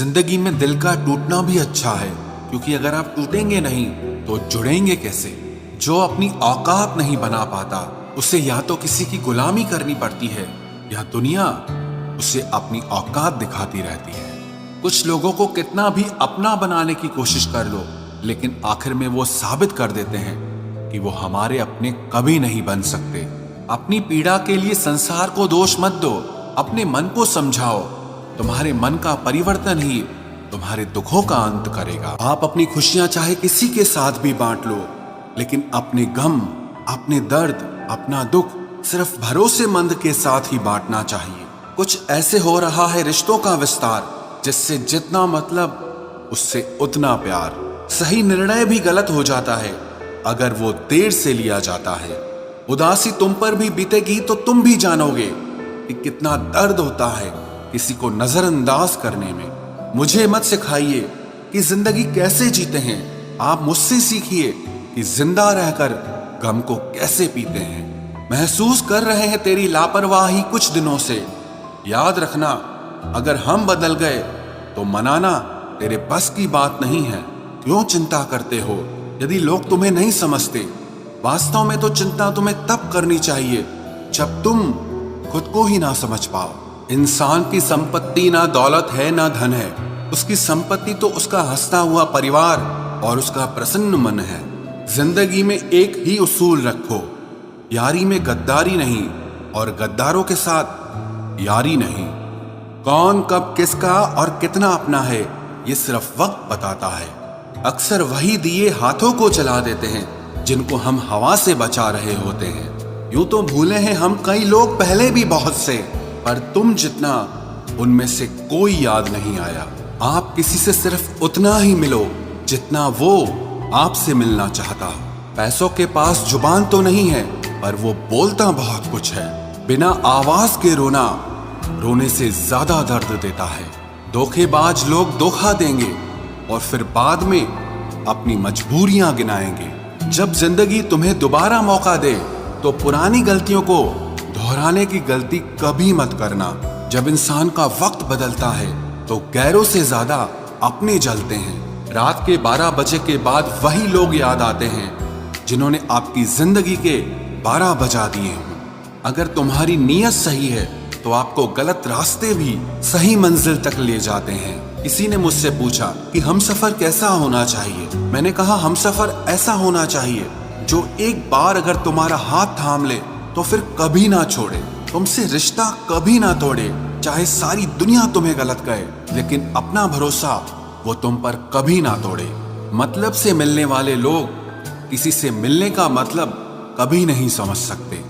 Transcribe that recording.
जिंदगी में दिल का टूटना भी अच्छा है, क्योंकि अगर आप टूटेंगे नहीं तो जुड़ेंगे कैसे। जो अपनी औकात नहीं बना पाता उसे या तो किसी की गुलामी करनी पड़ती है या दुनिया उसे अपनी औकात दिखाती रहती है। कुछ लोगों को कितना भी अपना बनाने की कोशिश कर लो, लेकिन आखिर में वो साबित कर देते हैं कि वो हमारे अपने कभी नहीं बन सकते। अपनी पीड़ा के लिए संसार को दोष मत दो, अपने मन को समझाओ। तुम्हारे मन का परिवर्तन ही तुम्हारे दुखों का अंत करेगा। आप अपनी खुशियां चाहे किसी के साथ भी बांट लो, लेकिन अपने गम, अपने दर्द, अपना दुख सिर्फ भरोसेमंद के साथ ही बांटना चाहिए। कुछ ऐसे हो रहा है रिश्तों का विस्तार, जिससे जितना मतलब उससे उतना प्यार। सही निर्णय भी गलत हो जाता है अगर वो देर से लिया जाता है। उदासी तुम पर भी बीतेगी तो तुम भी जानोगे कि कितना दर्द होता है किसी को नजरअंदाज करने में। मुझे मत सिखाइए कि जिंदगी कैसे जीते हैं, आप मुझसे सीखिए कि जिंदा रहकर गम को कैसे पीते हैं। महसूस कर रहे हैं तेरी लापरवाही कुछ दिनों से। याद रखना, अगर हम बदल गए तो मनाना तेरे बस की बात नहीं है। क्यों चिंता करते हो यदि लोग तुम्हें नहीं समझते? वास्तव में तो चिंता तुम्हें तब करनी चाहिए जब तुम खुद को ही ना समझ पाओ। इंसान की संपत्ति ना दौलत है ना धन है, उसकी संपत्ति तो उसका हंसता हुआ परिवार और उसका प्रसन्न मन है। जिंदगी में एक ही उसूल रखो, यारी में गद्दारी नहीं और गद्दारों के साथ यारी नहीं। कौन कब किसका और कितना अपना है ये सिर्फ वक्त बताता है। अक्सर वही दिए हाथों को जला देते हैं जिनको हम हवा से बचा रहे होते हैं। यूं तो भूले हैं हम कई लोग पहले भी बहुत से, पर तुम जितना उनमें से कोई याद नहीं आया। आप किसी से सिर्फ उतना ही मिलो जितना वो आपसे मिलना चाहता हो। पैसों के पास जुबान तो नहीं है, पर वो बोलता बहुत कुछ है। बिना आवाज के रोना रोने से ज्यादा दर्द देता है। धोखेबाज लोग धोखा देंगे और फिर बाद में अपनी मजबूरियां गिनाएंगे। जब जिंदगी तुम्हें दोबारा मौका दे तो पुरानी गलतियों को दोहराने की गलती कभी मत करना। जब इंसान का वक्त बदलता है तो गैरों से ज्यादा अपने जलते हैं। रात के 12 बजे के बाद वही लोग याद आते हैं जिन्होंने आपकी जिंदगी के 12 बजा दिए हों। अगर तुम्हारी नीयत सही है तो आपको गलत रास्ते भी सही मंजिल तक ले जाते हैं। किसी ने मुझसे पूछा कि हमसफर कैसा होना चाहिए। मैंने कहा हमसफर ऐसा होना चाहिए जो एक बार अगर तुम्हारा हाथ थाम ले तो फिर कभी ना छोड़े, तुमसे रिश्ता कभी ना तोड़े। चाहे सारी दुनिया तुम्हें गलत कहे, लेकिन अपना भरोसा वो तुम पर कभी ना तोड़े। मतलब से मिलने वाले लोग किसी से मिलने का मतलब कभी नहीं समझ सकते।